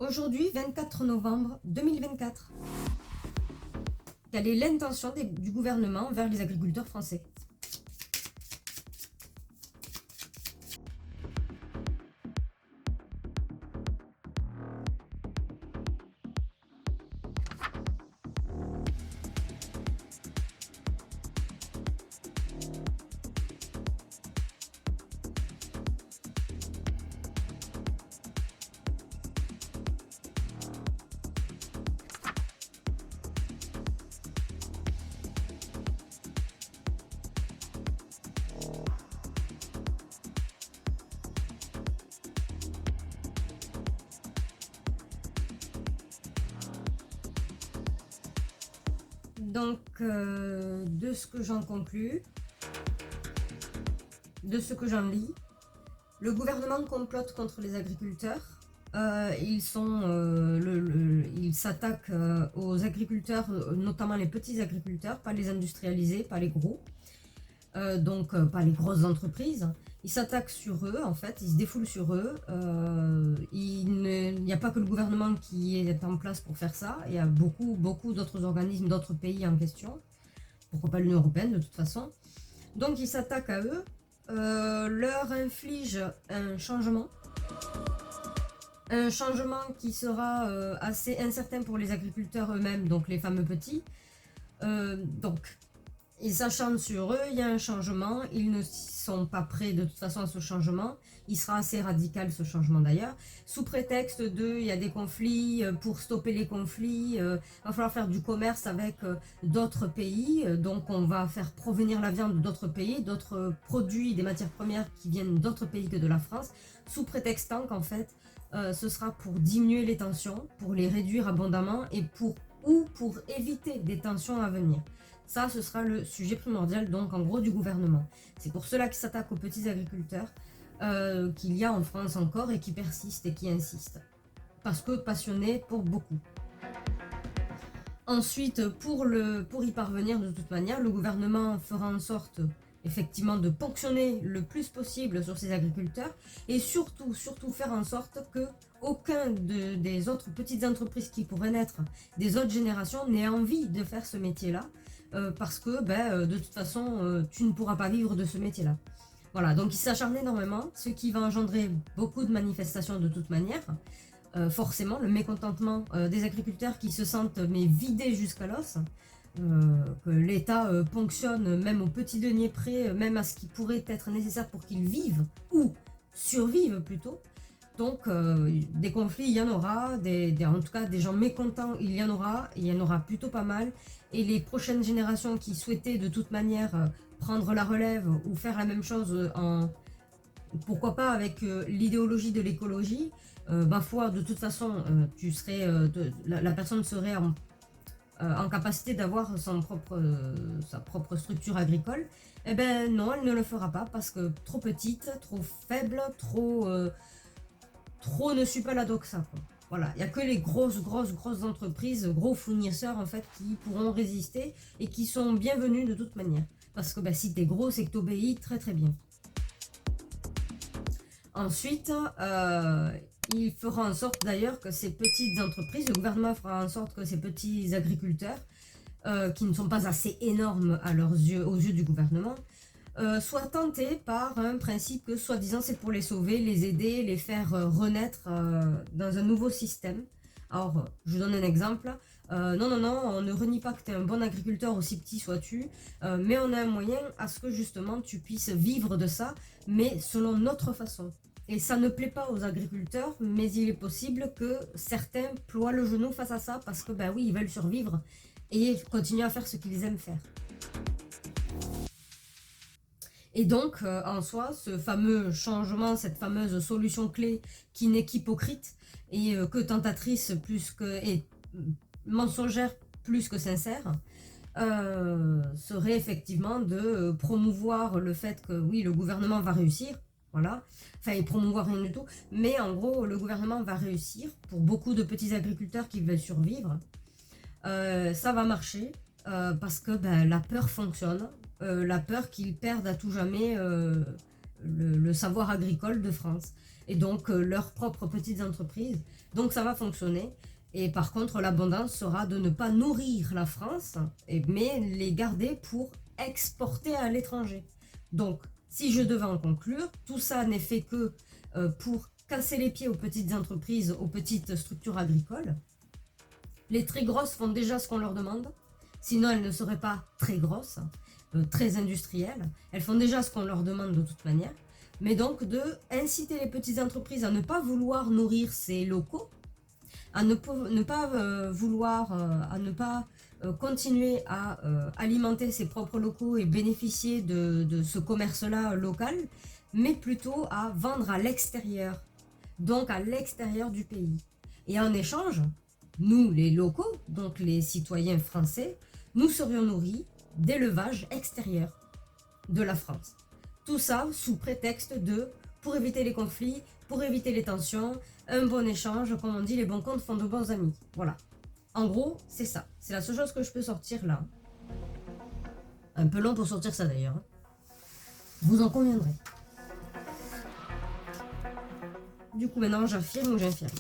Aujourd'hui, 24 novembre 2024. Quelle est l'intention du gouvernement envers les agriculteurs français? Donc, de ce que j'en conclus, de ce que j'en lis, le gouvernement complote contre les agriculteurs. Ils s'attaquent aux agriculteurs, notamment les petits agriculteurs, pas les industrialisés, pas les gros, donc pas les grosses entreprises. Ils s'attaquent sur eux, en fait, ils se défoulent sur eux. Il n'y a pas que le gouvernement qui est en place pour faire ça, il y a beaucoup d'autres organismes, d'autres pays en question. Pourquoi pas l'Union européenne de toute façon. Donc ils s'attaquent à eux, leur infligent un changement qui sera assez incertain pour les agriculteurs eux-mêmes, donc les fameux petits. Donc ils s'acharnent sur eux, il y a un changement, ils ne sont pas prêts de toute façon à ce changement, il sera assez radical ce changement d'ailleurs, sous prétexte il y a des conflits, pour stopper les conflits, il va falloir faire du commerce avec d'autres pays, donc on va faire provenir la viande d'autres pays, d'autres produits, des matières premières qui viennent d'autres pays que de la France, sous prétextant qu'en fait ce sera pour diminuer les tensions, pour les réduire abondamment et pour éviter des tensions à venir. Ça, ce sera le sujet primordial, donc en gros, du gouvernement. C'est pour cela qu'ils s'attaquent aux petits agriculteurs, qu'il y a en France encore et qui persistent et qui insistent. Parce que passionnés pour beaucoup. Ensuite, pour y parvenir de toute manière, le gouvernement fera en sorte effectivement de ponctionner le plus possible sur ces agriculteurs et surtout faire en sorte que aucun des autres petites entreprises qui pourraient naître des autres générations n'ait envie de faire ce métier-là, parce que de toute façon tu ne pourras pas vivre de ce métier-là. Voilà, donc il s'acharne énormément, ce qui va engendrer beaucoup de manifestations de toute manière. Forcément, le mécontentement des agriculteurs qui se sentent vidés jusqu'à l'os, que l'État ponctionne même au petit denier près, même à ce qui pourrait être nécessaire pour qu'ils vivent, ou survivent plutôt. Donc des conflits, il y en aura, en tout cas des gens mécontents, il y en aura plutôt pas mal. Et les prochaines générations qui souhaitaient de toute manière prendre la relève ou faire la même chose pourquoi pas avec l'idéologie de l'écologie, ma foi, de toute façon, la personne serait en capacité d'avoir sa propre structure agricole, eh ben non, elle ne le fera pas parce que trop petite, trop faible, trop ne suit pas la doxa, quoi. Voilà, il n'y a que les grosses entreprises, gros fournisseurs en fait, qui pourront résister et qui sont bienvenus de toute manière. Parce que si t'es gros, c'est que t'obéis très très bien. Ensuite, il fera en sorte d'ailleurs que ces petites entreprises, le gouvernement fera en sorte que ces petits agriculteurs, qui ne sont pas assez énormes à leurs yeux, aux yeux du gouvernement, soient tentés par un principe que soi-disant c'est pour les sauver, les aider, les faire renaître dans un nouveau système. Alors, je vous donne un exemple. Non, on ne renie pas que tu es un bon agriculteur, aussi petit sois-tu, mais on a un moyen à ce que justement tu puisses vivre de ça, mais selon notre façon. Et ça ne plaît pas aux agriculteurs, mais il est possible que certains ploient le genou face à ça parce que oui, ils veulent survivre et continuer à faire ce qu'ils aiment faire. Et donc, en soi, ce fameux changement, cette fameuse solution clé qui n'est qu'hypocrite et que tentatrice et mensongère plus que sincère, serait effectivement de promouvoir le fait que oui, le gouvernement va réussir, voilà, enfin promouvoir rien du tout, mais en gros, le gouvernement va réussir pour beaucoup de petits agriculteurs qui veulent survivre. Ça va marcher parce que la peur fonctionne. La peur qu'ils perdent à tout jamais le savoir agricole de France. et donc leurs propres petites entreprises. Donc ça va fonctionner. Et par contre, l'abondance sera de ne pas nourrir la France, mais les garder pour exporter à l'étranger. Donc, si je devais en conclure, tout ça n'est fait que pour casser les pieds aux petites entreprises, aux petites structures agricoles. Les très grosses font déjà ce qu'on leur demande, sinon elles ne seraient pas très grosses, très industrielles. Elles font déjà ce qu'on leur demande de toute manière. Mais donc de inciter les petites entreprises à ne pas vouloir nourrir ces locaux, à ne pas vouloir, à ne pas continuer à alimenter ses propres locaux et bénéficier de ce commerce-là local, mais plutôt à vendre à l'extérieur, donc à l'extérieur du pays. Et en échange, nous, les locaux, donc les citoyens français, nous serions nourris d'élevage extérieur de la France. Tout ça sous prétexte pour éviter les conflits, pour éviter les tensions, un bon échange, comme on dit, les bons comptes font de bons amis. Voilà. En gros, c'est ça. C'est la seule chose que je peux sortir là. Un peu long pour sortir ça d'ailleurs. Vous en conviendrez. Du coup, maintenant, j'affirme ou j'infirme?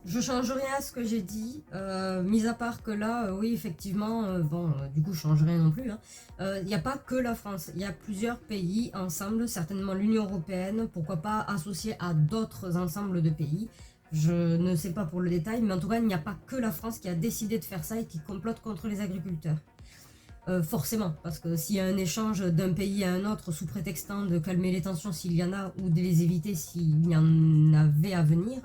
Je change rien à ce que j'ai dit, mis à part que là, oui, effectivement, du coup, je change rien non plus. Il n'y a pas que la France, il y a plusieurs pays ensemble, certainement l'Union européenne, pourquoi pas associée à d'autres ensembles de pays. Je ne sais pas pour le détail, mais en tout cas, il n'y a pas que la France qui a décidé de faire ça et qui complote contre les agriculteurs. Forcément, parce que s'il y a un échange d'un pays à un autre sous prétextant de calmer les tensions s'il y en a ou de les éviter s'il y en avait à venir,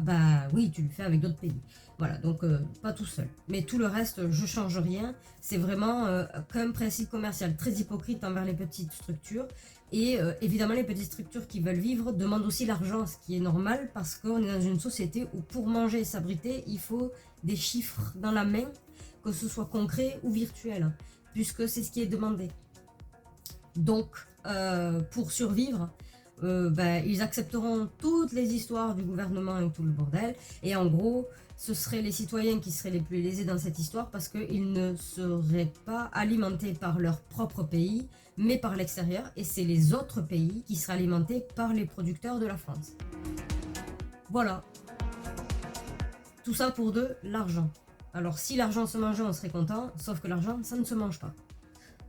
bah oui, tu le fais avec d'autres pays. Voilà, donc pas tout seul. Mais tout le reste, je change rien. C'est vraiment qu'un principe commercial très hypocrite envers les petites structures. Et évidemment, les petites structures qui veulent vivre demandent aussi l'argent, ce qui est normal parce qu'on est dans une société où pour manger et s'abriter, il faut des chiffres dans la main, que ce soit concret ou virtuel, puisque c'est ce qui est demandé. Donc, pour survivre, ils accepteront toutes les histoires du gouvernement et tout le bordel. Et en gros, ce seraient les citoyens qui seraient les plus lésés dans cette histoire parce qu'ils ne seraient pas alimentés par leur propre pays, mais par l'extérieur. Et c'est les autres pays qui seraient alimentés par les producteurs de la France. Voilà. Tout ça pour de l'argent. Alors si l'argent se mangeait, on serait content, sauf que l'argent, ça ne se mange pas.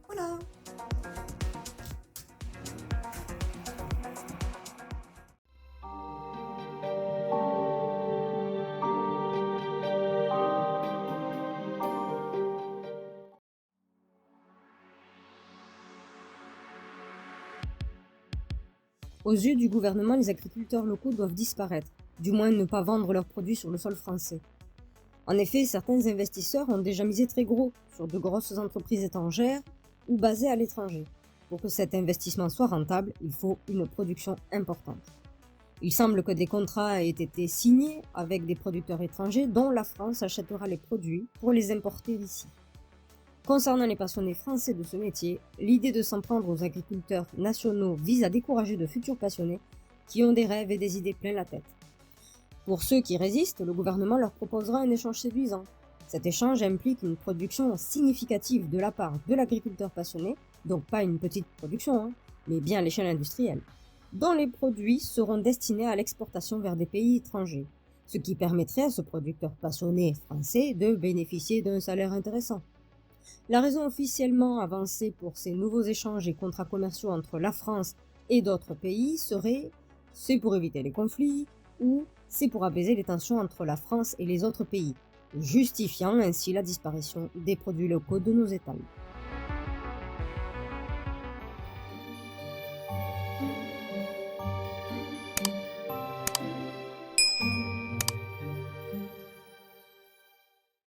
Voilà. Aux yeux du gouvernement, les agriculteurs locaux doivent disparaître, du moins ne pas vendre leurs produits sur le sol français. En effet, certains investisseurs ont déjà misé très gros sur de grosses entreprises étrangères ou basées à l'étranger. Pour que cet investissement soit rentable, il faut une production importante. Il semble que des contrats aient été signés avec des producteurs étrangers dont la France achètera les produits pour les importer ici. Concernant les passionnés français de ce métier, l'idée de s'en prendre aux agriculteurs nationaux vise à décourager de futurs passionnés qui ont des rêves et des idées plein la tête. Pour ceux qui résistent, le gouvernement leur proposera un échange séduisant. Cet échange implique une production significative de la part de l'agriculteur passionné, donc pas une petite production, mais bien à l'échelle industrielle, dont les produits seront destinés à l'exportation vers des pays étrangers, ce qui permettrait à ce producteur passionné français de bénéficier d'un salaire intéressant. La raison officiellement avancée pour ces nouveaux échanges et contrats commerciaux entre la France et d'autres pays serait « c'est pour éviter les conflits » ou « c'est pour apaiser les tensions entre la France et les autres pays », justifiant ainsi la disparition des produits locaux de nos étals.